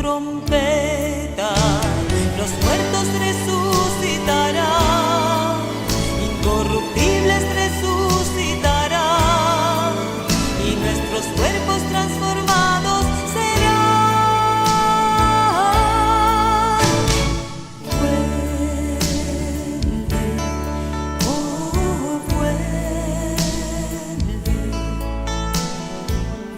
trompeta, los muertos resucitarán, incorruptibles resucitarán, y nuestros cuerpos transformados serán. Vuelve, oh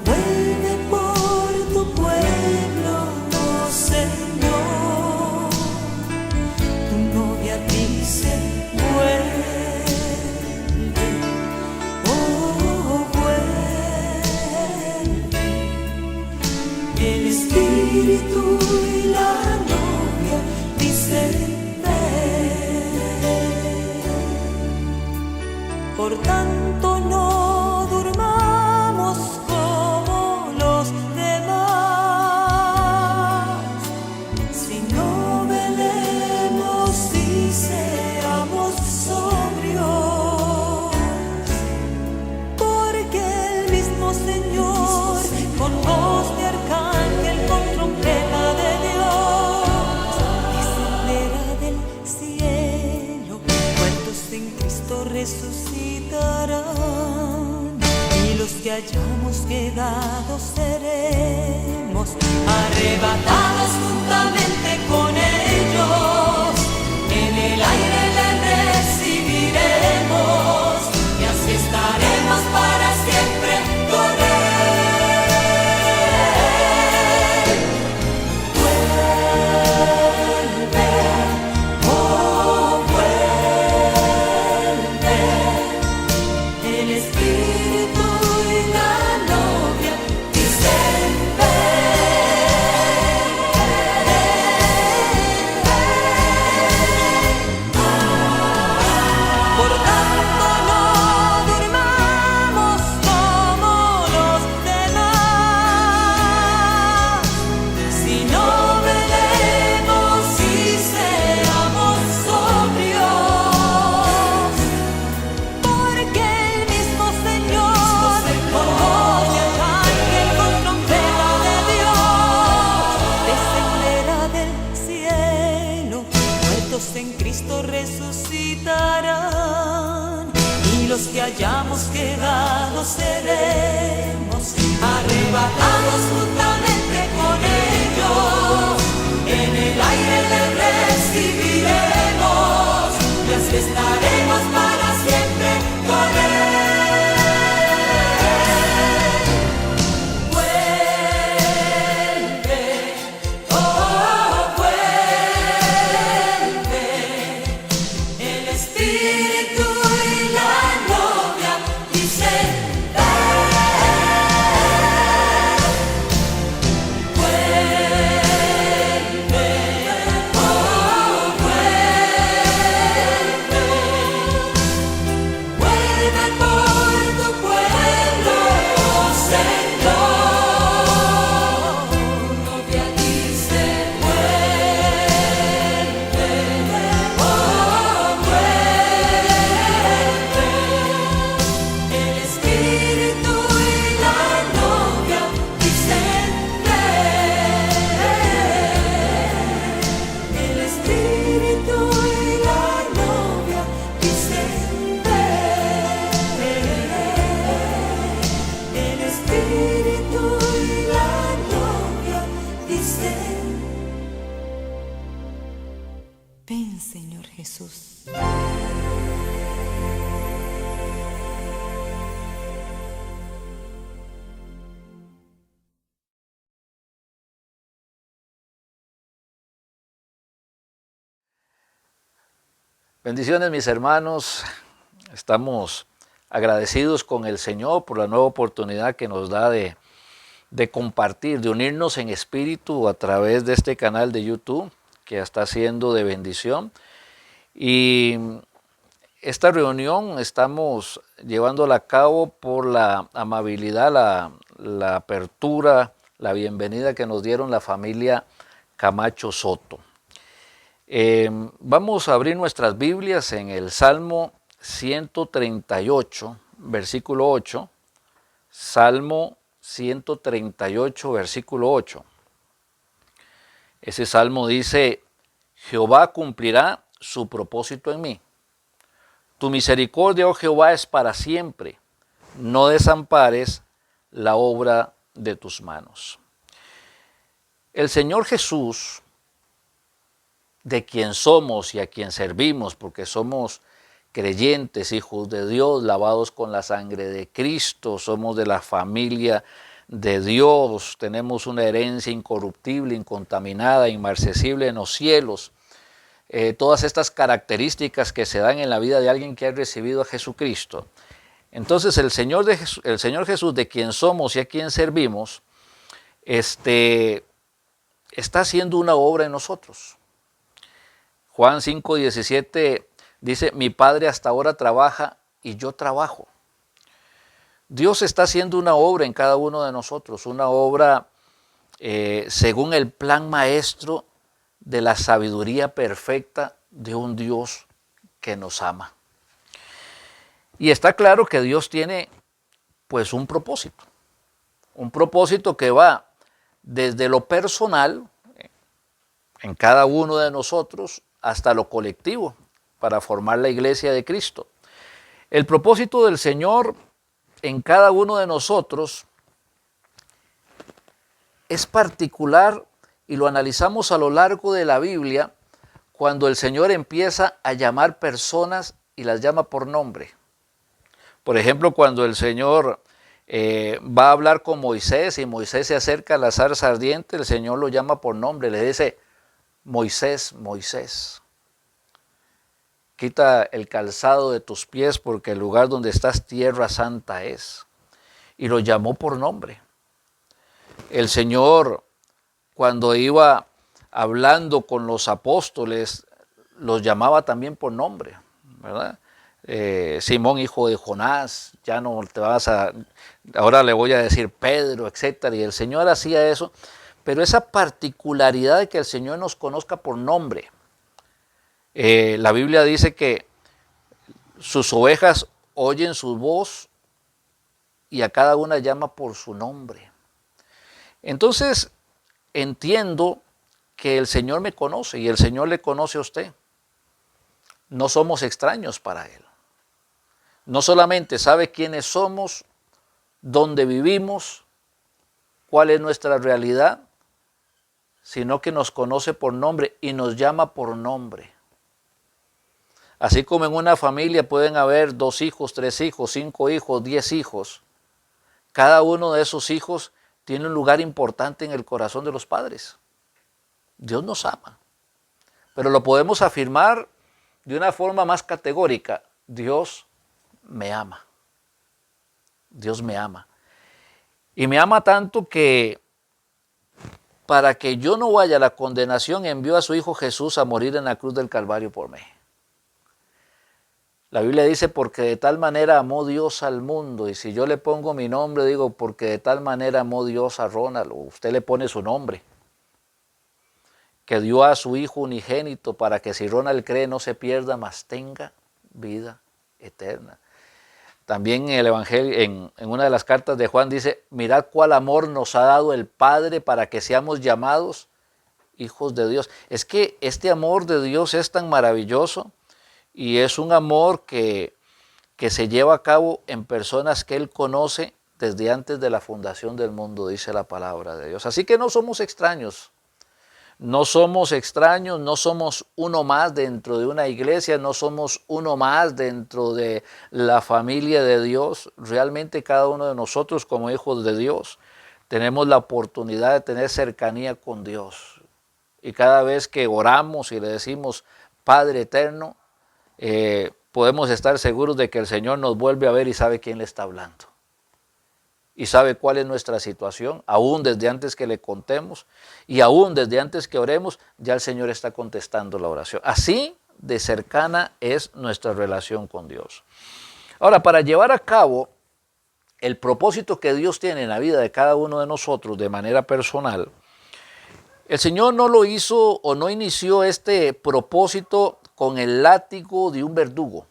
vuelve por tu pueblo, oh Señor. Tu novia dice vuelve, oh vuelve. El Espíritu y la novia dicen ven. Por tanto no durmamos como los demás, sino velemos y seamos sobrios, porque el mismo Señor, con voz de arcángel, con trompeta de Dios, descenderá del cielo, muertos en Cristo resucitarán, y los que hayamos quedado seremos arrebatados juntamente con ellos, en el aire le recibiremos, y así estaremos para siempre con él. Vuelve, oh vuelve, el Espíritu y la novia dicen por tanto no durmamos como los demás, sino velemos y seamos sobrios, porque el mismo Señor, con voz de arcángel, con trompeta de Dios, descenderá del cielo, muertos en Cristo resucitarán, y los que hayamos quedado seremos arrebatados juntamente con ellos, en el aire le recibiremos, y así estaremos para siempre con él. Vuelve, oh vuelve, el Espíritu y la novia dicen vuelve, oh vuelve, vuelve por tu pueblo, oh Señor. Tu novia dice vuelve, oh vuelve, el Espíritu y la novia dicen ven, el Espíritu y la novia dicen ven, el Espíritu y la novia dicen ven, Señor Jesús. Bendiciones, mis hermanos. Estamos agradecidos con el Señor por la nueva oportunidad que nos da de compartir, de unirnos en espíritu a través de este canal de YouTube que está siendo de bendición. Y esta reunión estamos llevándola a cabo por la amabilidad, la apertura, la bienvenida que nos dieron la familia Camacho Soto. Vamos a abrir nuestras Biblias en el Salmo 138, versículo 8. Salmo 138, versículo 8. Ese salmo dice, Jehová cumplirá su propósito en mí. Tu misericordia, oh Jehová, es para siempre. No desampares la obra de tus manos. El Señor Jesús, de quien somos y a quien servimos, porque somos creyentes, hijos de Dios, lavados con la sangre de Cristo, somos de la familia de Dios, tenemos una herencia incorruptible, incontaminada, inmarcesible en los cielos. Todas estas características que se dan en la vida de alguien que ha recibido a Jesucristo. Entonces el Señor Jesús, de quien somos y a quien servimos, está haciendo una obra en nosotros. Juan 5:17 dice, mi Padre hasta ahora trabaja y yo trabajo. Dios está haciendo una obra en cada uno de nosotros, una obra según el plan maestro de la sabiduría perfecta de un Dios que nos ama. Y está claro que Dios tiene pues un propósito que va desde lo personal en cada uno de nosotros hasta lo colectivo para formar la iglesia de Cristo. El propósito del Señor en cada uno de nosotros es particular y lo analizamos a lo largo de la Biblia cuando el Señor empieza a llamar personas y las llama por nombre. Por ejemplo, cuando el Señor va a hablar con Moisés y Moisés se acerca a la zarza ardiente, el Señor lo llama por nombre, le dice, Moisés, Moisés, quita el calzado de tus pies porque el lugar donde estás tierra santa es. Y lo llamó por nombre. El Señor, cuando iba hablando con los apóstoles, los llamaba también por nombre, ¿verdad? Simón, hijo de Jonás, ya no te vas a, ahora le voy a decir Pedro, etcétera. Y el Señor hacía eso, pero esa particularidad de que el Señor nos conozca por nombre. La Biblia dice que sus ovejas oyen su voz y a cada una llama por su nombre. Entonces entiendo que el Señor me conoce y el Señor le conoce a usted. No somos extraños para Él. No solamente sabe quiénes somos, dónde vivimos, cuál es nuestra realidad, sino que nos conoce por nombre y nos llama por nombre. Así como en una familia pueden haber 2 hijos, 3 hijos, 5 hijos, 10 hijos, cada uno de esos hijos tiene un lugar importante en el corazón de los padres. Dios nos ama, pero lo podemos afirmar de una forma más categórica. Dios me ama. Dios me ama. Y me ama tanto que para que yo no vaya a la condenación envió a su Hijo Jesús a morir en la cruz del Calvario por mí. La Biblia dice, porque de tal manera amó Dios al mundo. Y si yo le pongo mi nombre, digo, porque de tal manera amó Dios a Ronald, o usted le pone su nombre, que dio a su Hijo unigénito para que si Ronald cree no se pierda, mas tenga vida eterna. También en el Evangelio, en una de las cartas de Juan dice, mirad cuál amor nos ha dado el Padre para que seamos llamados hijos de Dios. Es que este amor de Dios es tan maravilloso y es un amor que se lleva a cabo en personas que Él conoce desde antes de la fundación del mundo, dice la palabra de Dios. Así que no somos extraños. No somos extraños, no somos uno más dentro de una iglesia, no somos uno más dentro de la familia de Dios. Realmente cada uno de nosotros como hijos de Dios tenemos la oportunidad de tener cercanía con Dios. Y cada vez que oramos y le decimos Padre eterno, podemos estar seguros de que el Señor nos vuelve a ver y sabe quién le está hablando. Y sabe cuál es nuestra situación, aún desde antes que le contemos y aún desde antes que oremos, ya el Señor está contestando la oración. Así de cercana es nuestra relación con Dios. Ahora, para llevar a cabo el propósito que Dios tiene en la vida de cada uno de nosotros de manera personal, el Señor no lo hizo o no inició este propósito con el látigo de un verdugo.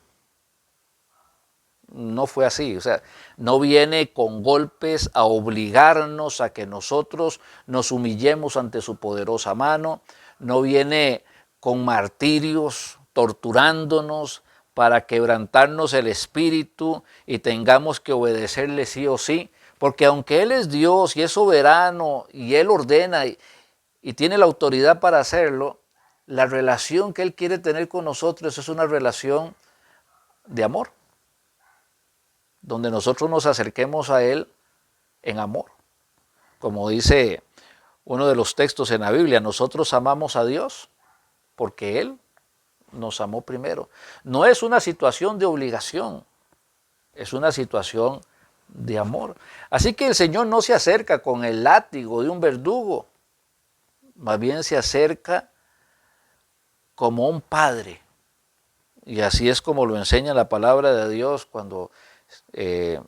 no fue así. O sea, no viene con golpes a obligarnos a que nosotros nos humillemos ante su poderosa mano. No viene con martirios, torturándonos para quebrantarnos el espíritu y tengamos que obedecerle sí o sí. Porque aunque Él es Dios y es soberano y Él ordena y tiene la autoridad para hacerlo, la relación que Él quiere tener con nosotros es una relación de amor, donde nosotros nos acerquemos a Él en amor. Como dice uno de los textos en la Biblia, nosotros amamos a Dios porque Él nos amó primero. No es una situación de obligación, es una situación de amor. Así que el Señor no se acerca con el látigo de un verdugo, más bien se acerca como un padre. Y así es como lo enseña la palabra de Dios cuando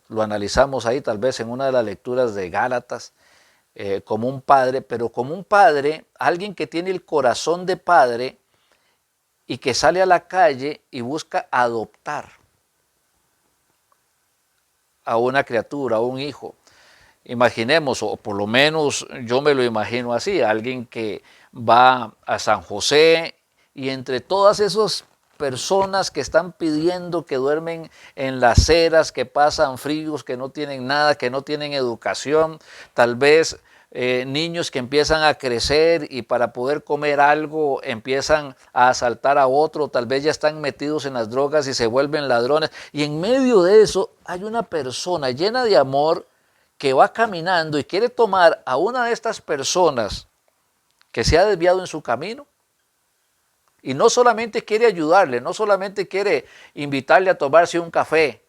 lo analizamos ahí, tal vez en una de las lecturas de Gálatas, como un padre, pero como un padre, alguien que tiene el corazón de padre y que sale a la calle y busca adoptar a una criatura, a un hijo. Imaginemos, o por lo menos yo me lo imagino así, alguien que va a San José y entre todas esas personas que están pidiendo, que duermen en las aceras, que pasan fríos, que no tienen nada, que no tienen educación, tal vez niños que empiezan a crecer y para poder comer algo empiezan a asaltar a otro, tal vez ya están metidos en las drogas y se vuelven ladrones. Y en medio de eso hay una persona llena de amor que va caminando y quiere tomar a una de estas personas que se ha desviado en su camino. Y no solamente quiere ayudarle, no solamente quiere invitarle a tomarse un café,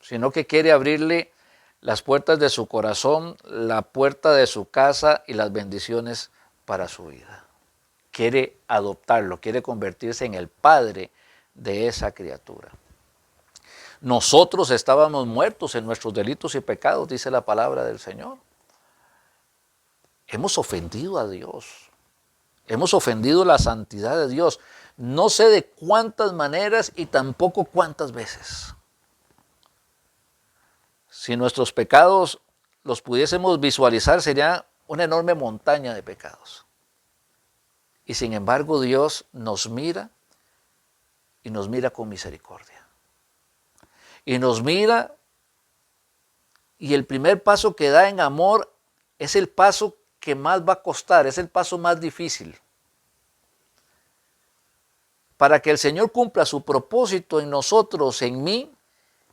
sino que quiere abrirle las puertas de su corazón, la puerta de su casa y las bendiciones para su vida. Quiere adoptarlo, quiere convertirse en el padre de esa criatura. Nosotros estábamos muertos en nuestros delitos y pecados, dice la palabra del Señor. Hemos ofendido a Dios. Hemos ofendido la santidad de Dios. No sé de cuántas maneras y tampoco cuántas veces. Si nuestros pecados los pudiésemos visualizar, sería una enorme montaña de pecados. Y sin embargo, Dios nos mira y nos mira con misericordia. Y nos mira y el primer paso que da en amor es el paso que más va a costar, es el paso más difícil. Para que el Señor cumpla su propósito en nosotros, en mí,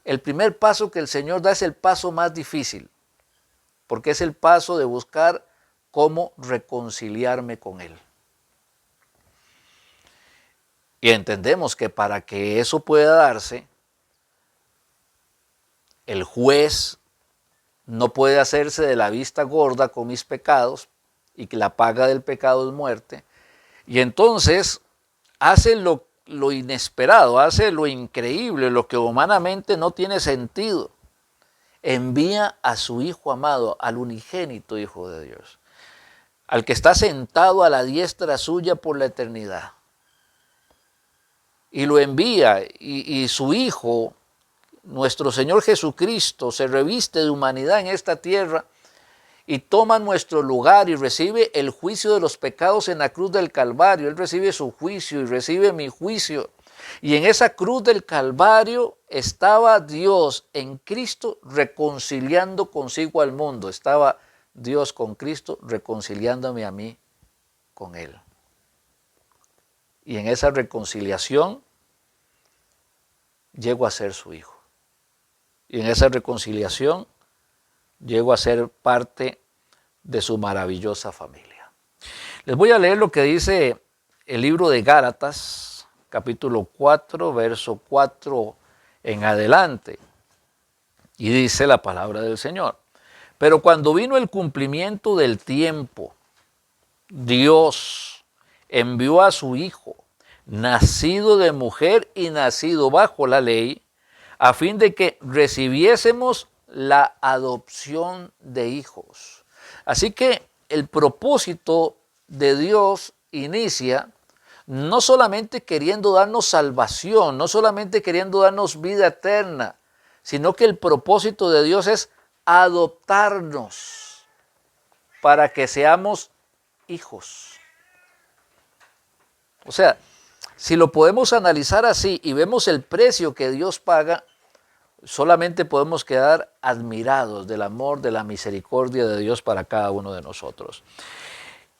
el primer paso que el Señor da es el paso más difícil, porque es el paso de buscar cómo reconciliarme con Él. Y entendemos que para que eso pueda darse, el juez no puede hacerse de la vista gorda con mis pecados, y que la paga del pecado es muerte, y entonces hace lo inesperado, hace lo increíble, lo que humanamente no tiene sentido. Envía a su Hijo amado, al unigénito Hijo de Dios, al que está sentado a la diestra suya por la eternidad. Y lo envía, y su Hijo, nuestro Señor Jesucristo, se reviste de humanidad en esta tierra y toma nuestro lugar y recibe el juicio de los pecados en la cruz del Calvario. Él recibe su juicio y recibe mi juicio. Y en esa cruz del Calvario estaba Dios en Cristo reconciliando consigo al mundo. Estaba Dios con Cristo reconciliándome a mí con Él. Y en esa reconciliación llego a ser su hijo. Y en esa reconciliación llego a ser parte de su maravillosa familia. Les voy a leer lo que dice el libro de Gálatas, capítulo 4, verso 4 en adelante. Y dice la palabra del Señor: pero cuando vino el cumplimiento del tiempo, Dios envió a su Hijo, nacido de mujer y nacido bajo la ley, a fin de que recibiésemos la adopción de hijos. Así que el propósito de Dios inicia no solamente queriendo darnos salvación, no solamente queriendo darnos vida eterna, sino que el propósito de Dios es adoptarnos para que seamos hijos. O sea, si lo podemos analizar así y vemos el precio que Dios paga, solamente podemos quedar admirados del amor, de la misericordia de Dios para cada uno de nosotros.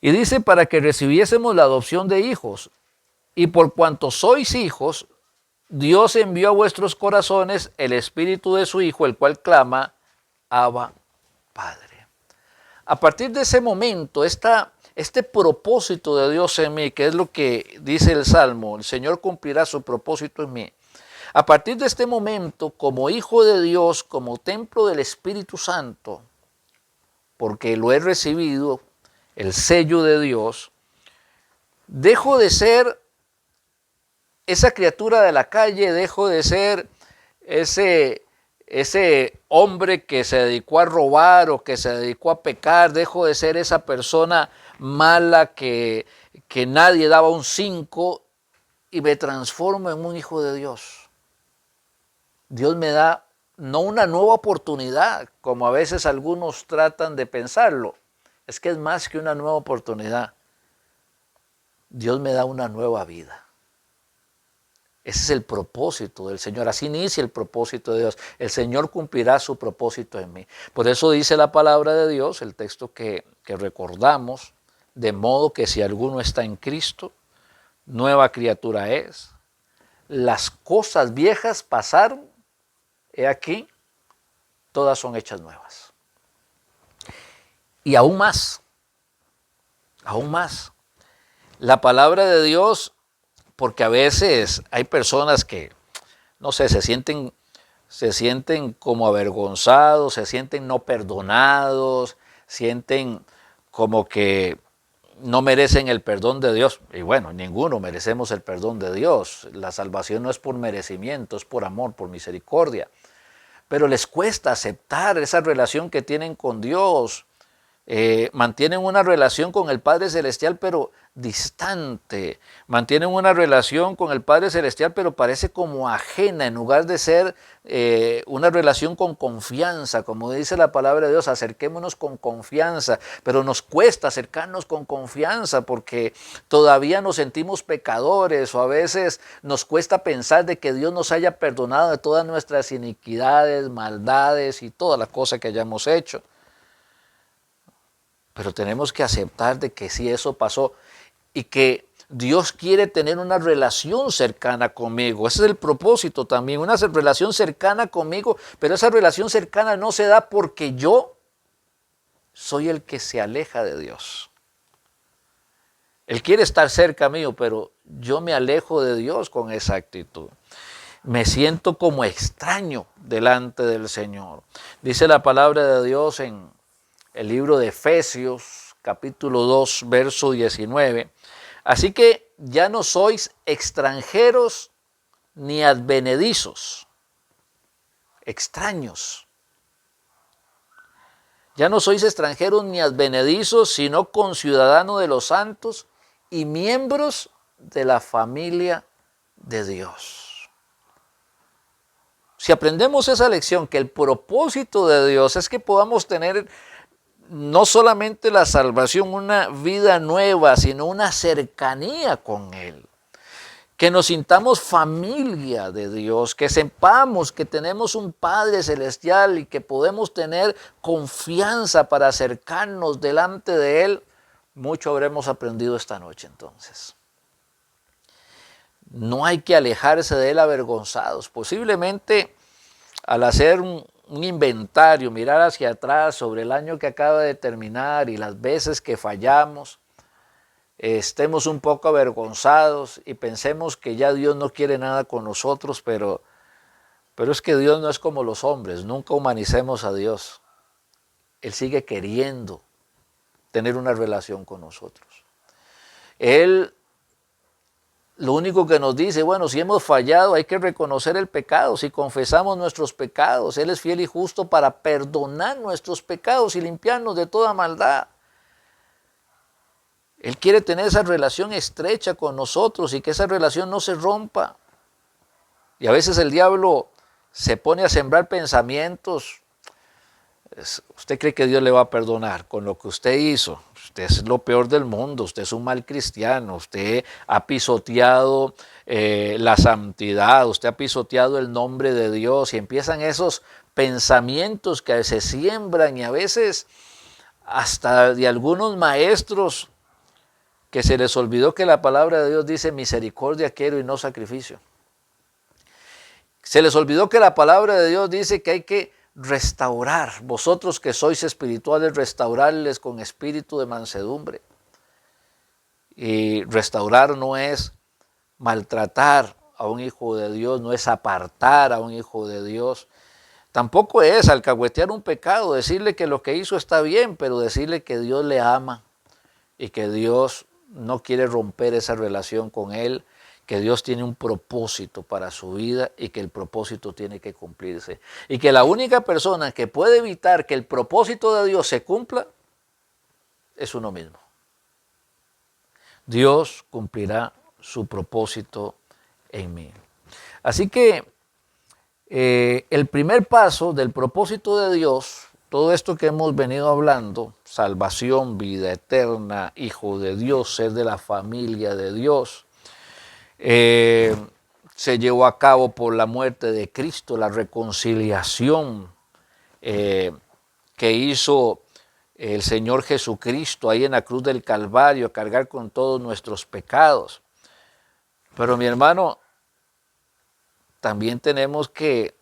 Y dice, para que recibiésemos la adopción de hijos. Y por cuanto sois hijos, Dios envió a vuestros corazones el Espíritu de su Hijo, el cual clama, Abba, Padre. A partir de ese momento, este propósito de Dios en mí, que es lo que dice el Salmo, el Señor cumplirá su propósito en mí. A partir de este momento, como hijo de Dios, como templo del Espíritu Santo, porque lo he recibido, el sello de Dios, dejo de ser esa criatura de la calle, dejo de ser ese hombre que se dedicó a robar o que se dedicó a pecar, dejo de ser esa persona mala que nadie daba un 5 y me transformo en un hijo de Dios. Dios me da no una nueva oportunidad, como a veces algunos tratan de pensarlo, es que es más que una nueva oportunidad. Dios me da una nueva vida. Ese es el propósito del Señor. Así inicia el propósito de Dios. El Señor cumplirá su propósito en mí. Por eso dice la palabra de Dios, el texto que recordamos, de modo que si alguno está en Cristo, nueva criatura es. Las cosas viejas pasaron, he aquí, todas son hechas nuevas. Y aún más, la palabra de Dios, porque a veces hay personas que, no sé, se sienten como avergonzados, se sienten no perdonados, sienten como que no merecen el perdón de Dios. Y bueno, ninguno merecemos el perdón de Dios. La salvación no es por merecimiento, es por amor, por misericordia. Pero les cuesta aceptar esa relación que tienen con Dios. Mantienen una relación con el Padre Celestial, pero distante. Mantienen una relación con el Padre Celestial, pero parece como ajena, en lugar de ser una relación con confianza. Como dice la palabra de Dios, acerquémonos con confianza, pero nos cuesta acercarnos con confianza porque todavía nos sentimos pecadores, o a veces nos cuesta pensar de que Dios nos haya perdonado de todas nuestras iniquidades, maldades y todas las cosas que hayamos hecho. Pero tenemos que aceptar de que sí, eso pasó y que Dios quiere tener una relación cercana conmigo. Ese es el propósito también, una relación cercana conmigo, pero esa relación cercana no se da porque yo soy el que se aleja de Dios. Él quiere estar cerca mío, pero yo me alejo de Dios con esa actitud. Me siento como extraño delante del Señor. Dice la palabra de Dios en el libro de Efesios, capítulo 2, verso 19. Así que ya no sois extranjeros ni advenedizos, extraños. Ya no sois extranjeros ni advenedizos, sino conciudadanos de los santos y miembros de la familia de Dios. Si aprendemos esa lección, que el propósito de Dios es que podamos tener no solamente la salvación, una vida nueva, sino una cercanía con Él. Que nos sintamos familia de Dios, que sepamos que tenemos un Padre Celestial y que podemos tener confianza para acercarnos delante de Él. Mucho habremos aprendido esta noche entonces. No hay que alejarse de Él avergonzados. Posiblemente al hacer un inventario, mirar hacia atrás sobre el año que acaba de terminar y las veces que fallamos, estemos un poco avergonzados y pensemos que ya Dios no quiere nada con nosotros, pero es que Dios no es como los hombres, nunca humanicemos a Dios. Él sigue queriendo tener una relación con nosotros. Él lo único que nos dice, bueno, si hemos fallado hay que reconocer el pecado, si confesamos nuestros pecados, Él es fiel y justo para perdonar nuestros pecados y limpiarnos de toda maldad. Él quiere tener esa relación estrecha con nosotros y que esa relación no se rompa. Y a veces el diablo se pone a sembrar pensamientos. ¿Usted cree que Dios le va a perdonar con lo que usted hizo? Usted es lo peor del mundo, usted es un mal cristiano, usted ha pisoteado la santidad, usted ha pisoteado el nombre de Dios y empiezan esos pensamientos que se siembran y a veces hasta de algunos maestros que se les olvidó que la palabra de Dios dice misericordia quiero y no sacrificio. Se les olvidó que la palabra de Dios dice que hay que restaurar, vosotros que sois espirituales, restaurarles con espíritu de mansedumbre. Y restaurar no es maltratar a un hijo de Dios, no es apartar a un hijo de Dios. Tampoco es alcahuetear un pecado, decirle que lo que hizo está bien, pero decirle que Dios le ama y que Dios no quiere romper esa relación con él, que Dios tiene un propósito para su vida y que el propósito tiene que cumplirse. Y que la única persona que puede evitar que el propósito de Dios se cumpla es uno mismo. Dios cumplirá su propósito en mí. Así que el primer paso del propósito de Dios, todo esto que hemos venido hablando, salvación, vida eterna, hijo de Dios, ser de la familia de Dios, se llevó a cabo por la muerte de Cristo, la reconciliación que hizo el Señor Jesucristo ahí en la cruz del Calvario, cargar con todos nuestros pecados. Pero mi hermano, también tenemos que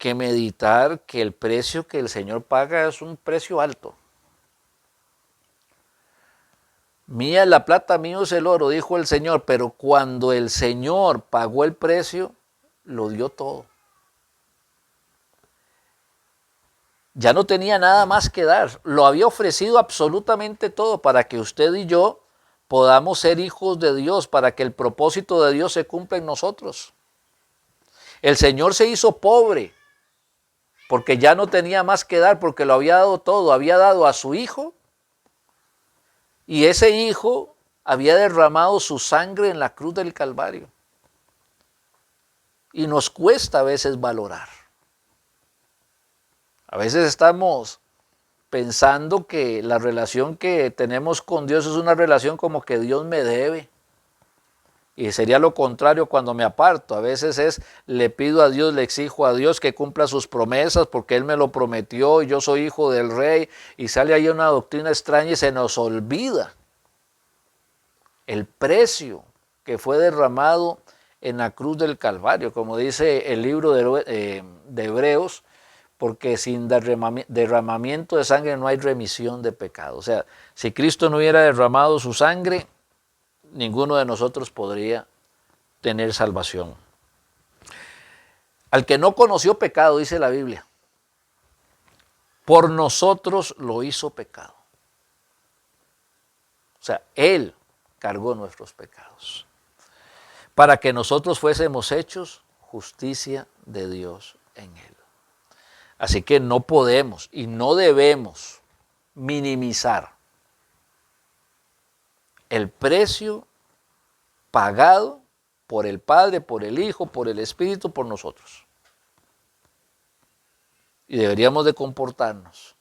meditar que el precio que el Señor paga es un precio alto. Mía es la plata, mío es el oro, dijo el Señor, pero cuando el Señor pagó el precio, lo dio todo. Ya no tenía nada más que dar, lo había ofrecido absolutamente todo para que usted y yo podamos ser hijos de Dios, para que el propósito de Dios se cumpla en nosotros. El Señor se hizo pobre porque ya no tenía más que dar, porque lo había dado todo, había dado a su Hijo y ese Hijo había derramado su sangre en la cruz del Calvario. Y nos cuesta a veces valorar. A veces estamos pensando que la relación que tenemos con Dios es una relación como que Dios me debe. Y sería lo contrario cuando me aparto. A veces le pido a Dios, le exijo a Dios que cumpla sus promesas porque Él me lo prometió y yo soy hijo del rey. Y sale ahí una doctrina extraña y se nos olvida el precio que fue derramado en la cruz del Calvario. Como dice el libro de Hebreos, porque sin derramamiento de sangre no hay remisión de pecado. O sea, si Cristo no hubiera derramado su sangre, ninguno de nosotros podría tener salvación. Al que no conoció pecado, dice la Biblia, por nosotros lo hizo pecado. O sea, Él cargó nuestros pecados, para que nosotros fuésemos hechos justicia de Dios en Él. Así que no podemos y no debemos minimizar el precio pagado por el Padre, por el Hijo, por el Espíritu, por nosotros. Y deberíamos de comportarnos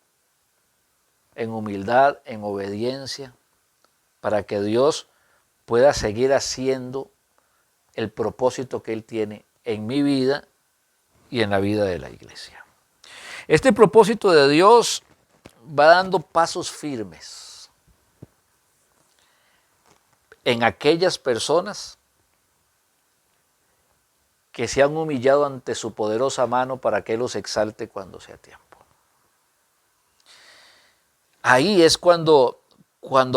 en humildad, en obediencia, para que Dios pueda seguir haciendo el propósito que Él tiene en mi vida y en la vida de la iglesia. Este propósito de Dios va dando pasos firmes en aquellas personas que se han humillado ante su poderosa mano para que Él los exalte cuando sea tiempo. Ahí es cuando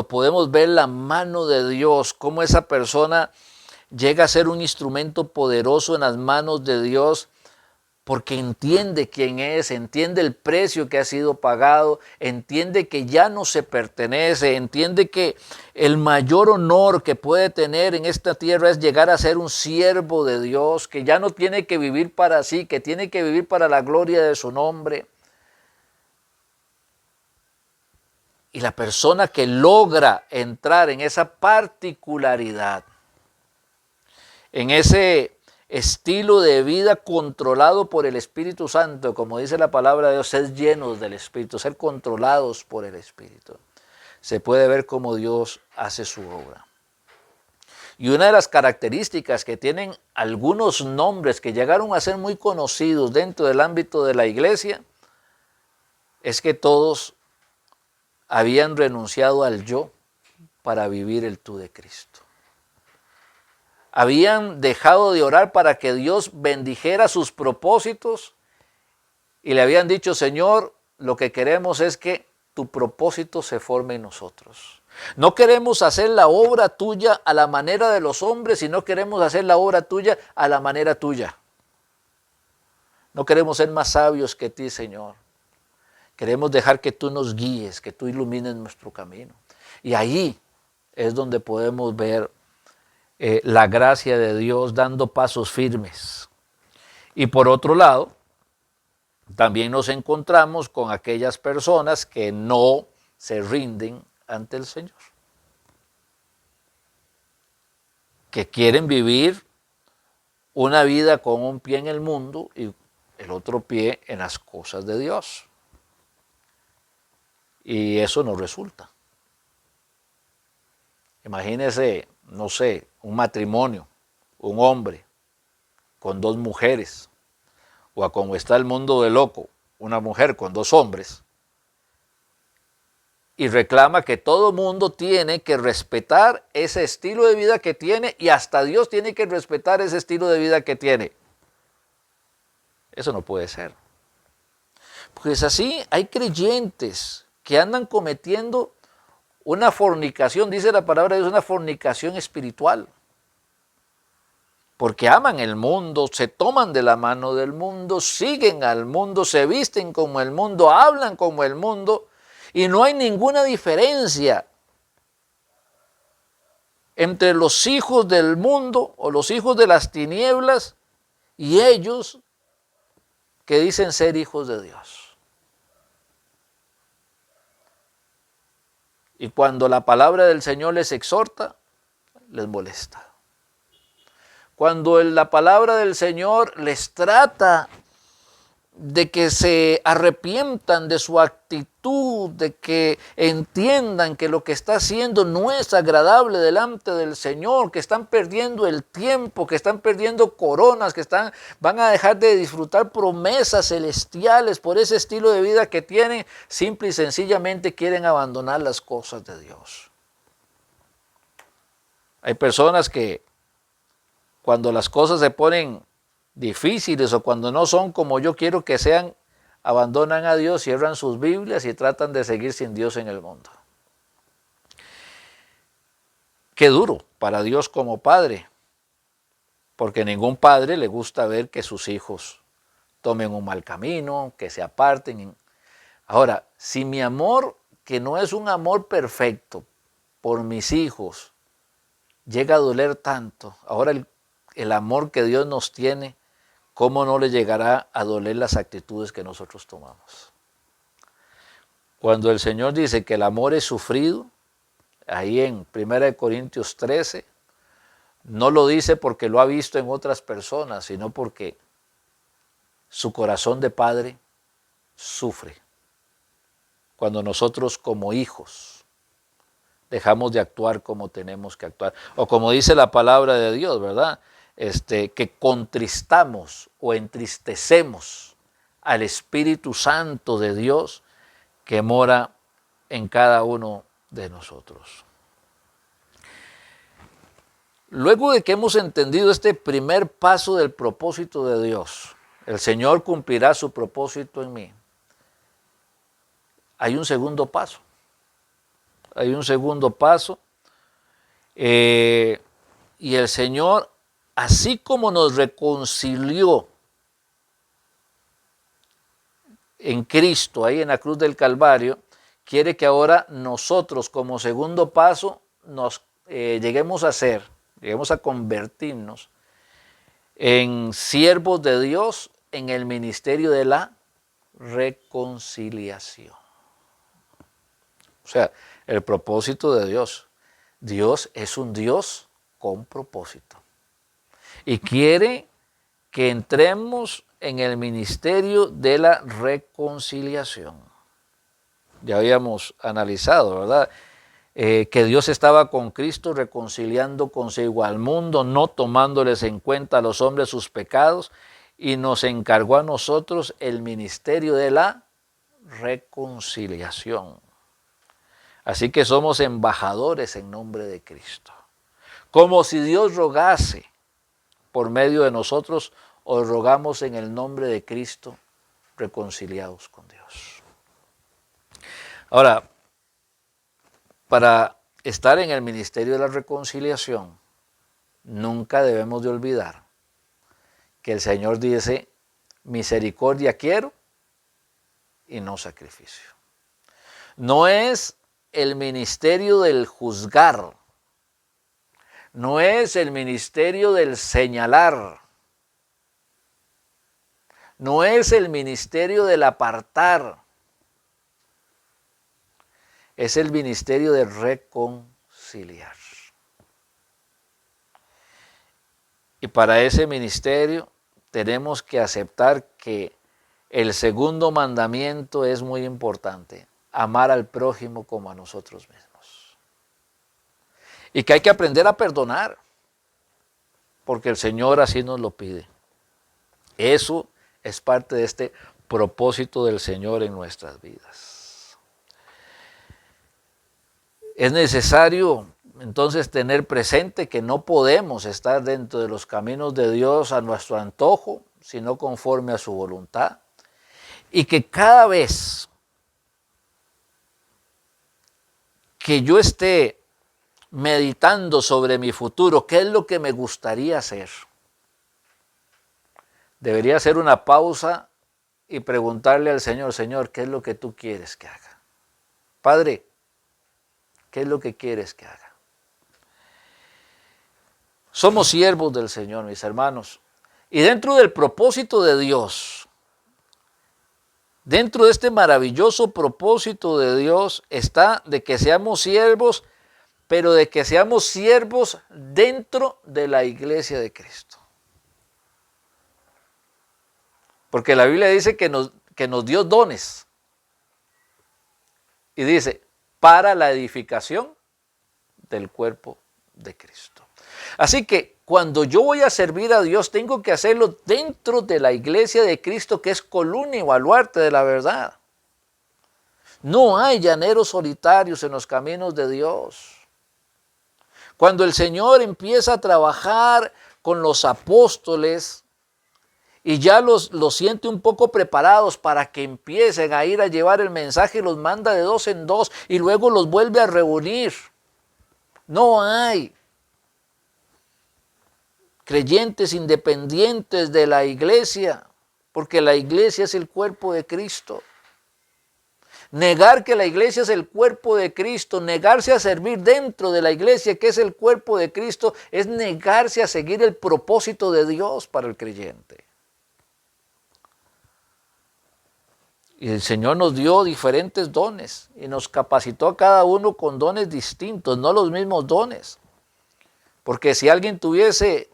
podemos ver la mano de Dios, cómo esa persona llega a ser un instrumento poderoso en las manos de Dios, porque entiende quién es, entiende el precio que ha sido pagado, entiende que ya no se pertenece, entiende que el mayor honor que puede tener en esta tierra es llegar a ser un siervo de Dios, que ya no tiene que vivir para sí, que tiene que vivir para la gloria de su nombre. Y la persona que logra entrar en esa particularidad, en ese estilo de vida controlado por el Espíritu Santo, como dice la palabra de Dios, ser llenos del Espíritu, ser controlados por el Espíritu, se puede ver cómo Dios hace su obra. Y una de las características que tienen algunos nombres que llegaron a ser muy conocidos dentro del ámbito de la iglesia es que todos habían renunciado al yo para vivir el tú de Cristo. Habían dejado de orar para que Dios bendijera sus propósitos y le habían dicho, Señor, lo que queremos es que tu propósito se forme en nosotros. No queremos hacer la obra tuya a la manera de los hombres, sino queremos hacer la obra tuya a la manera tuya. No queremos ser más sabios que ti, Señor. Queremos dejar que tú nos guíes, que tú ilumines nuestro camino. Y ahí es donde podemos ver la gracia de Dios dando pasos firmes. Y por otro lado, también nos encontramos con aquellas personas que no se rinden ante el Señor, que quieren vivir una vida con un pie en el mundo y el otro pie en las cosas de Dios. Y eso no resulta. Imagínese, no sé, un matrimonio, un hombre con dos mujeres, o a como está el mundo de loco, una mujer con dos hombres, y reclama que todo mundo tiene que respetar ese estilo de vida que tiene y hasta Dios tiene que respetar ese estilo de vida que tiene. Eso no puede ser. Pues así hay creyentes que andan cometiendo una fornicación, dice la palabra de Dios, una fornicación espiritual. Porque aman el mundo, se toman de la mano del mundo, siguen al mundo, se visten como el mundo, hablan como el mundo, y no hay ninguna diferencia entre los hijos del mundo o los hijos de las tinieblas y ellos que dicen ser hijos de Dios. Y cuando la palabra del Señor les exhorta, les molesta. Cuando la palabra del Señor les trata de que se arrepientan de su actitud, de que entiendan que lo que está haciendo no es agradable delante del Señor, que están perdiendo el tiempo, que están perdiendo coronas, que van a dejar de disfrutar promesas celestiales por ese estilo de vida que tienen, simple y sencillamente quieren abandonar las cosas de Dios. Hay personas que cuando las cosas se ponen difíciles o cuando no son como yo quiero que sean, abandonan a Dios, cierran sus Biblias y tratan de seguir sin Dios en el mundo. Qué duro para Dios como padre, porque a ningún padre le gusta ver que sus hijos tomen un mal camino, que se aparten. Ahora, si mi amor, que no es un amor perfecto, por mis hijos, llega a doler tanto, ahora el amor que Dios nos tiene, ¿cómo no le llegará a doler las actitudes que nosotros tomamos? Cuando el Señor dice que el amor es sufrido, ahí en 1 Corintios 13, no lo dice porque lo ha visto en otras personas, sino porque su corazón de padre sufre. Cuando nosotros como hijos dejamos de actuar como tenemos que actuar. O como dice la palabra de Dios, ¿verdad? Que contristamos o entristecemos al Espíritu Santo de Dios que mora en cada uno de nosotros. Luego de que hemos entendido este primer paso del propósito de Dios, el Señor cumplirá su propósito en mí. Hay un segundo paso. Hay un segundo paso. Y el Señor, así como nos reconcilió en Cristo, ahí en la cruz del Calvario, quiere que ahora nosotros como segundo paso nos lleguemos a convertirnos en siervos de Dios en el ministerio de la reconciliación. O sea, el propósito de Dios. Dios es un Dios con propósito. Y quiere que entremos en el ministerio de la reconciliación. Ya habíamos analizado, ¿verdad? Que Dios estaba con Cristo reconciliando consigo al mundo, no tomándoles en cuenta a los hombres sus pecados, y nos encargó a nosotros el ministerio de la reconciliación. Así que somos embajadores en nombre de Cristo. Como si Dios rogase por medio de nosotros, os rogamos en el nombre de Cristo, reconciliados con Dios. Ahora, para estar en el ministerio de la reconciliación, nunca debemos de olvidar que el Señor dice, misericordia quiero y no sacrificio. No es el ministerio del juzgar, no es el ministerio del señalar, no es el ministerio del apartar, es el ministerio de reconciliar. Y para ese ministerio tenemos que aceptar que el segundo mandamiento es muy importante, amar al prójimo como a nosotros mismos. Y que hay que aprender a perdonar, porque el Señor así nos lo pide. Eso es parte de este propósito del Señor en nuestras vidas. Es necesario entonces tener presente que no podemos estar dentro de los caminos de Dios a nuestro antojo, sino conforme a su voluntad. Y que cada vez que yo esté meditando sobre mi futuro, qué es lo que me gustaría hacer, debería hacer una pausa y preguntarle al Señor, Señor, ¿qué es lo que tú quieres que haga? Padre, ¿qué es lo que quieres que haga? Somos siervos del Señor, mis hermanos. Y dentro del propósito de Dios, dentro de este maravilloso propósito de Dios está de que seamos siervos, pero de que seamos siervos dentro de la iglesia de Cristo. Porque la Biblia dice que nos dio dones. Y dice, para la edificación del cuerpo de Cristo. Así que cuando yo voy a servir a Dios, tengo que hacerlo dentro de la iglesia de Cristo, que es columna y baluarte de la verdad. No hay llaneros solitarios en los caminos de Dios. Cuando el Señor empieza a trabajar con los apóstoles y ya los siente un poco preparados para que empiecen a ir a llevar el mensaje, los manda de dos en dos y luego los vuelve a reunir. No hay creyentes independientes de la iglesia, porque la iglesia es el cuerpo de Cristo. Negar que la iglesia es el cuerpo de Cristo, negarse a servir dentro de la iglesia que es el cuerpo de Cristo, es negarse a seguir el propósito de Dios para el creyente. Y el Señor nos dio diferentes dones y nos capacitó a cada uno con dones distintos, no los mismos dones. Porque si alguien tuviese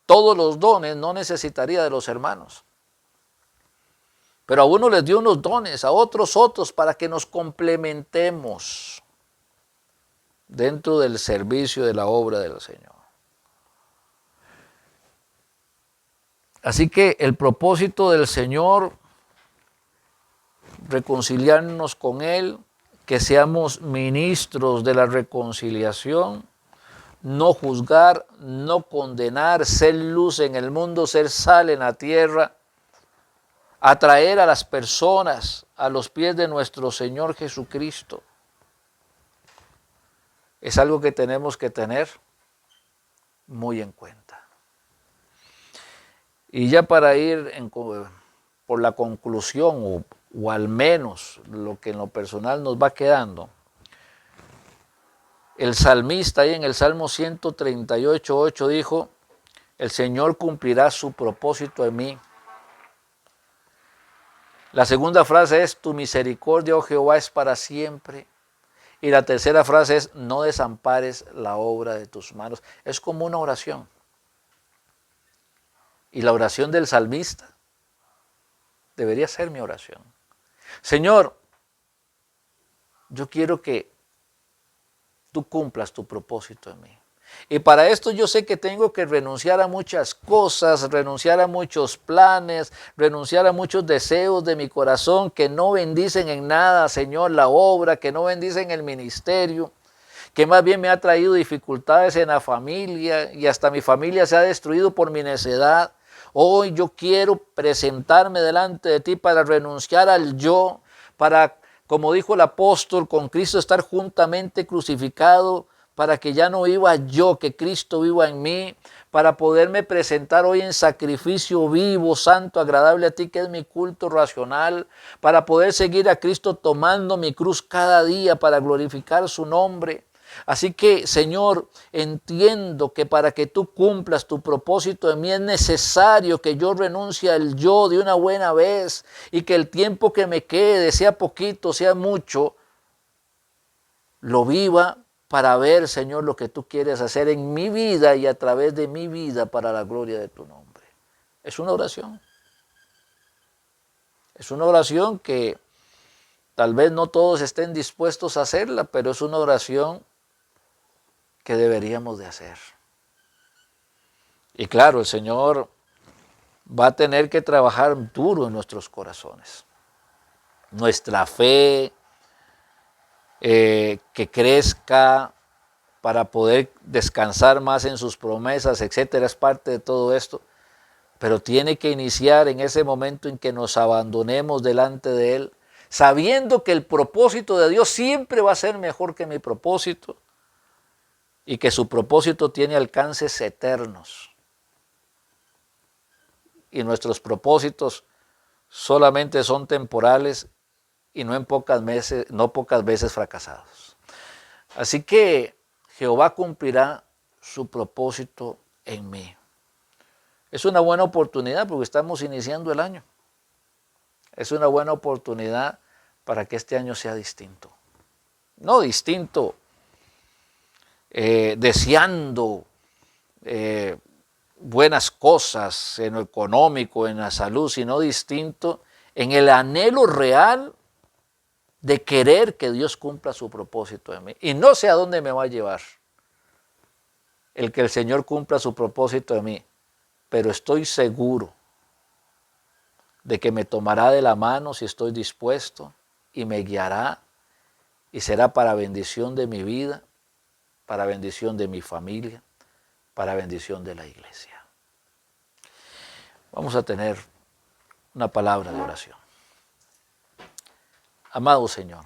todos los dones, no necesitaría de los hermanos. Pero a uno les dio unos dones, a otros para que nos complementemos dentro del servicio de la obra del Señor. Así que el propósito del Señor, reconciliarnos con Él, que seamos ministros de la reconciliación, no juzgar, no condenar, ser luz en el mundo, ser sal en la tierra, atraer a las personas a los pies de nuestro Señor Jesucristo. Es algo que tenemos que tener muy en cuenta. Y ya para ir por la conclusión, o al menos lo que en lo personal nos va quedando, el salmista ahí en el Salmo 138:8 dijo, el Señor cumplirá su propósito en mí. La segunda frase es, tu misericordia, oh Jehová, es para siempre. Y la tercera frase es, no desampares la obra de tus manos. Es como una oración. Y la oración del salmista debería ser mi oración. Señor, yo quiero que tú cumplas tu propósito en mí. Y para esto yo sé que tengo que renunciar a muchas cosas, renunciar a muchos planes, renunciar a muchos deseos de mi corazón que no bendicen en nada, Señor, la obra, que no bendicen el ministerio, que más bien me ha traído dificultades en la familia y hasta mi familia se ha destruido por mi necedad. Hoy yo quiero presentarme delante de ti para renunciar al yo, para, como dijo el apóstol, con Cristo estar juntamente crucificado, para que ya no viva yo, que Cristo viva en mí, para poderme presentar hoy en sacrificio vivo, santo, agradable a ti, que es mi culto racional, para poder seguir a Cristo tomando mi cruz cada día para glorificar su nombre. Así que, Señor, entiendo que para que tú cumplas tu propósito en mí es necesario que yo renuncie al yo de una buena vez y que el tiempo que me quede, sea poquito, sea mucho, lo viva para ver, Señor, lo que tú quieres hacer en mi vida y a través de mi vida para la gloria de tu nombre. Es una oración. Es una oración que tal vez no todos estén dispuestos a hacerla, pero es una oración que deberíamos de hacer. Y claro, el Señor va a tener que trabajar duro en nuestros corazones. Nuestra fe, que crezca para poder descansar más en sus promesas, etcétera, es parte de todo esto. Pero tiene que iniciar en ese momento en que nos abandonemos delante de Él, sabiendo que el propósito de Dios siempre va a ser mejor que mi propósito y que su propósito tiene alcances eternos. Y nuestros propósitos solamente son temporales y no pocas veces fracasados. Así que Jehová cumplirá su propósito en mí. Es una buena oportunidad porque estamos iniciando el año. Es una buena oportunidad para que este año sea distinto. No distinto deseando buenas cosas en lo económico, en la salud, sino distinto en el anhelo real de querer que Dios cumpla su propósito en mí. Y no sé a dónde me va a llevar el que el Señor cumpla su propósito en mí, pero estoy seguro de que me tomará de la mano si estoy dispuesto y me guiará y será para bendición de mi vida, para bendición de mi familia, para bendición de la iglesia. Vamos a tener una palabra de oración. Amado Señor,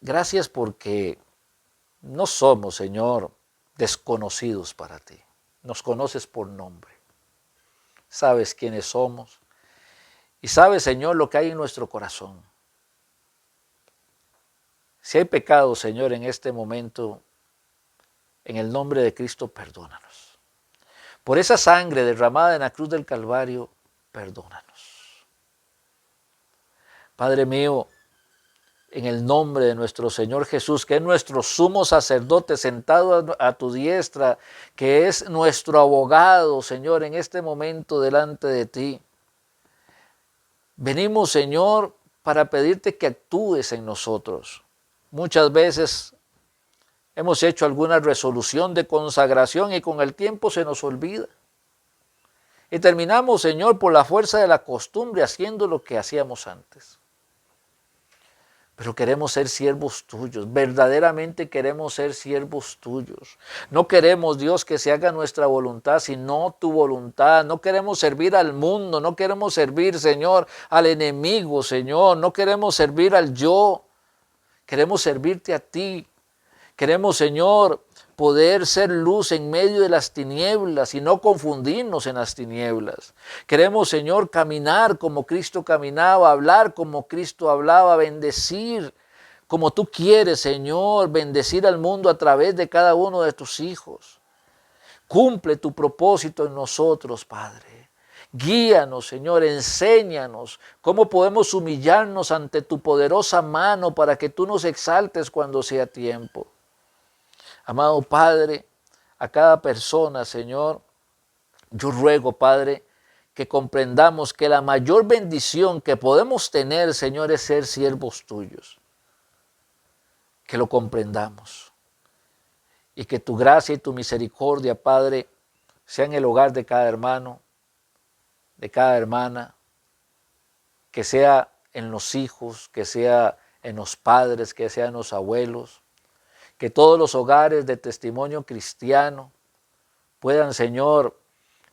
gracias porque no somos, Señor, desconocidos para ti. Nos conoces por nombre. Sabes quiénes somos y sabes, Señor, lo que hay en nuestro corazón. Si hay pecado, Señor, en este momento, en el nombre de Cristo, perdónanos. Por esa sangre derramada en la cruz del Calvario, perdónanos. Padre mío, en el nombre de nuestro Señor Jesús, que es nuestro sumo sacerdote sentado a tu diestra, que es nuestro abogado, Señor, en este momento delante de ti. Venimos, Señor, para pedirte que actúes en nosotros. Muchas veces hemos hecho alguna resolución de consagración y con el tiempo se nos olvida. Y terminamos, Señor, por la fuerza de la costumbre haciendo lo que hacíamos antes. Pero queremos ser siervos tuyos, verdaderamente queremos ser siervos tuyos. No queremos, Dios, que se haga nuestra voluntad, sino tu voluntad. No queremos servir al mundo, no queremos servir, Señor, al enemigo, Señor. No queremos servir al yo, queremos servirte a ti. Queremos, Señor, poder ser luz en medio de las tinieblas y no confundirnos en las tinieblas. Queremos, Señor, caminar como Cristo caminaba, hablar como Cristo hablaba, bendecir como tú quieres, Señor, bendecir al mundo a través de cada uno de tus hijos. Cumple tu propósito en nosotros, Padre. Guíanos, Señor, enséñanos cómo podemos humillarnos ante tu poderosa mano para que tú nos exaltes cuando sea tiempo. Amado Padre, a cada persona, Señor, yo ruego, Padre, que comprendamos que la mayor bendición que podemos tener, Señor, es ser siervos tuyos. Que lo comprendamos. Y que tu gracia y tu misericordia, Padre, sean el hogar de cada hermano, de cada hermana, que sea en los hijos, que sea en los padres, que sea en los abuelos, que todos los hogares de testimonio cristiano puedan, Señor,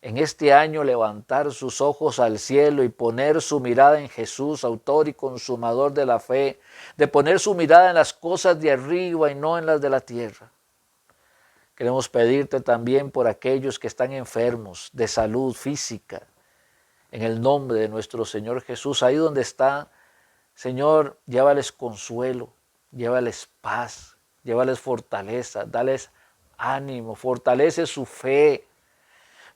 en este año levantar sus ojos al cielo y poner su mirada en Jesús, autor y consumador de la fe, de poner su mirada en las cosas de arriba y no en las de la tierra. Queremos pedirte también por aquellos que están enfermos de salud física, en el nombre de nuestro Señor Jesús. Ahí donde está, Señor, llévales consuelo, llévales paz, llévales fortaleza, dales ánimo, fortalece su fe.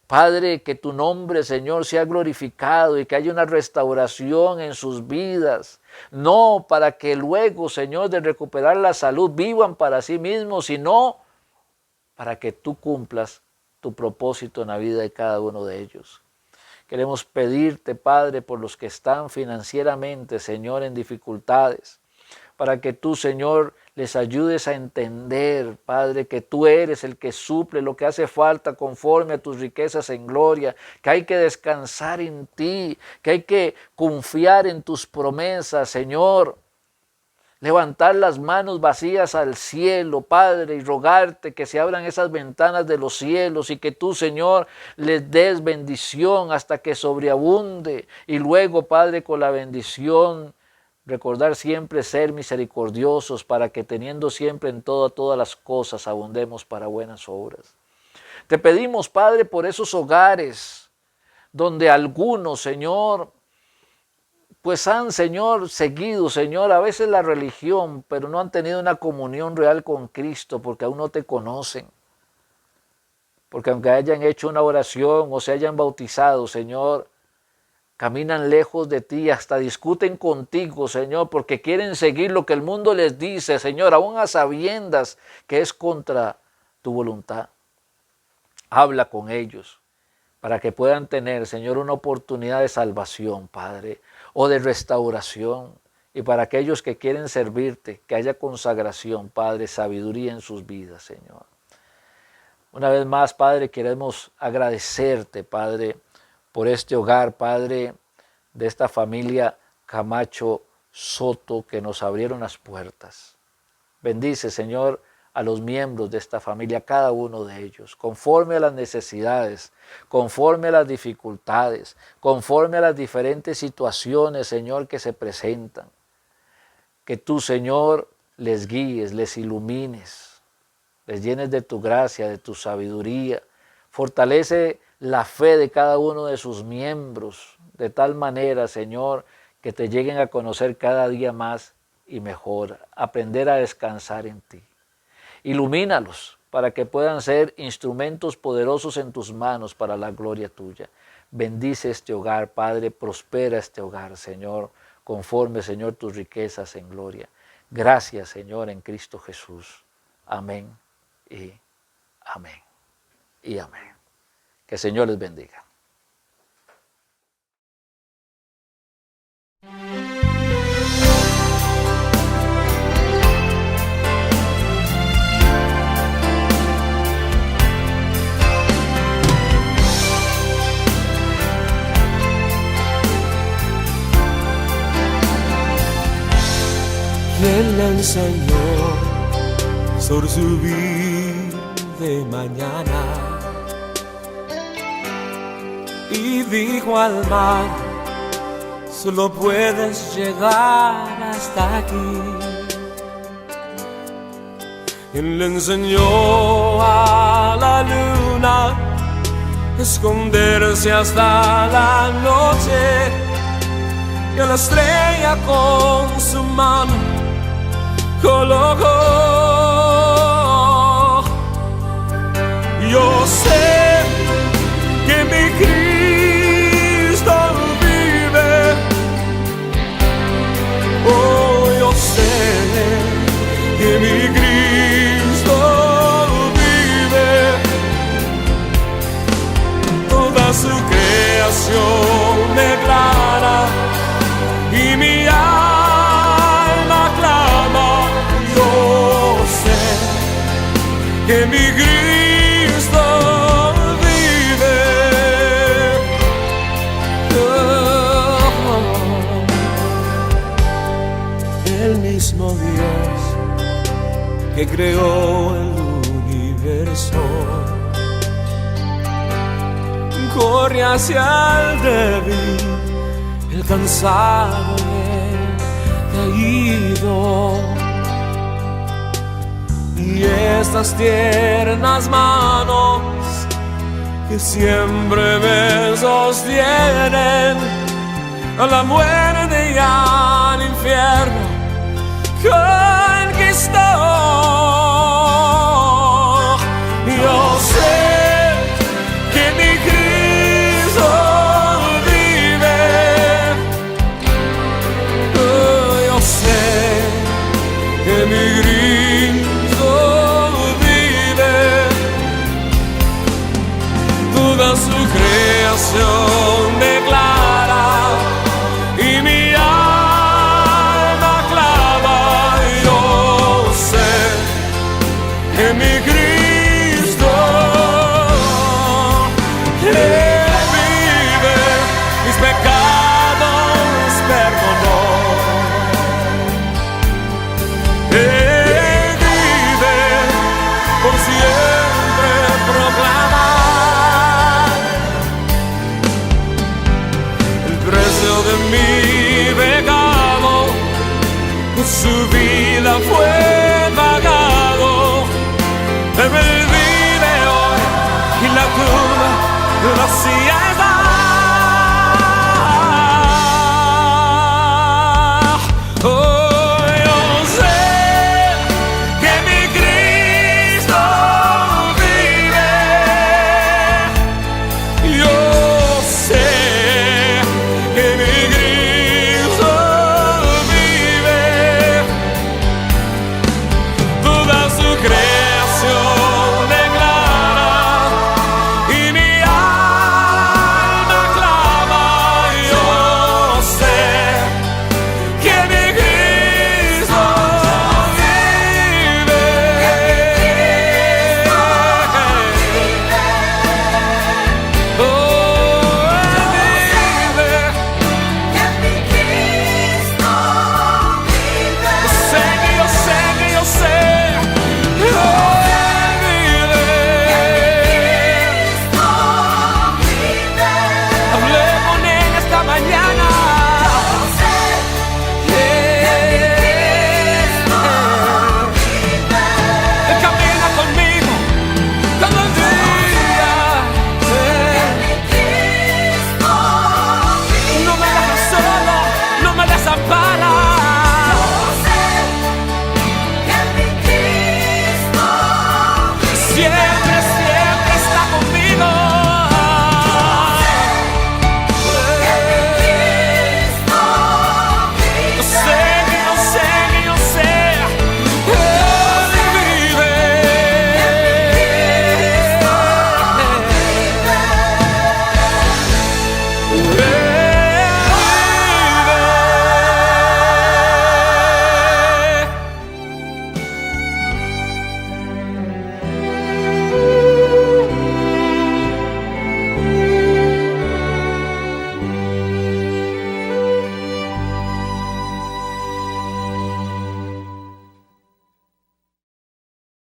Padre, que tu nombre, Señor, sea glorificado y que haya una restauración en sus vidas. No para que luego, Señor, de recuperar la salud, vivan para sí mismos, sino para que tú cumplas tu propósito en la vida de cada uno de ellos. Queremos pedirte, Padre, por los que están financieramente, Señor, en dificultades, para que tú, Señor, les ayudes a entender, Padre, que tú eres el que suple lo que hace falta conforme a tus riquezas en gloria, que hay que descansar en ti, que hay que confiar en tus promesas, Señor. Levantar las manos vacías al cielo, Padre, y rogarte que se abran esas ventanas de los cielos y que tú, Señor, les des bendición hasta que sobreabunde. Y luego, Padre, con la bendición, recordar siempre ser misericordiosos para que teniendo siempre en todas las cosas abundemos para buenas obras. Te pedimos, Padre, por esos hogares donde algunos, Señor, pues han, Señor, seguido, Señor, a veces la religión, pero no han tenido una comunión real con Cristo porque aún no te conocen. Porque aunque hayan hecho una oración o se hayan bautizado, Señor, caminan lejos de ti, hasta discuten contigo, Señor, porque quieren seguir lo que el mundo les dice, Señor, aún a sabiendas que es contra tu voluntad. Habla con ellos para que puedan tener, Señor, una oportunidad de salvación, Padre, o de restauración. Y para aquellos que quieren servirte, que haya consagración, Padre, sabiduría en sus vidas, Señor. Una vez más, Padre, queremos agradecerte, Padre, por este hogar, Padre, de esta familia Camacho Soto que nos abrieron las puertas. Bendice, Señor, a los miembros de esta familia, cada uno de ellos, conforme a las necesidades, conforme a las dificultades, conforme a las diferentes situaciones, Señor, que se presentan. Que tú, Señor, les guíes, les ilumines, les llenes de tu gracia, de tu sabiduría. Fortalece la fe de cada uno de sus miembros, de tal manera, Señor, que te lleguen a conocer cada día más y mejor, aprender a descansar en ti. Ilumínalos para que puedan ser instrumentos poderosos en tus manos para la gloria tuya. Bendice este hogar, Padre, prospera este hogar, Señor, conforme, Señor, tus riquezas en gloria. Gracias, Señor, en Cristo Jesús. Amén y amén y amén. Que el Señor les bendiga. ¿Quién le enseñó sobre su vida de mañana? Y dijo al mar, solo puedes llegar hasta aquí. ¿Quién le enseñó a la luna esconderse hasta la noche? Y a la estrella con su mano colocó. Yo sé que mi que mi Cristo vive. El mismo Dios que creó el universo corre hacia el débil, el cansado y el caído. Y estas tiernas manos que siempre me sostienen a la muerte y al infierno conquistó. Yo sé que mi Cristo vive. Yo sé que mi Cristo vive. Toda su creación declara y mi alma clama. Yo sé que mi Cristo Él vive, mis pecados perdonó. Él vive, por siempre proclama. El precio de mi pecado, por su vida fue pagado. Él vive hoy y la tumba vacía está.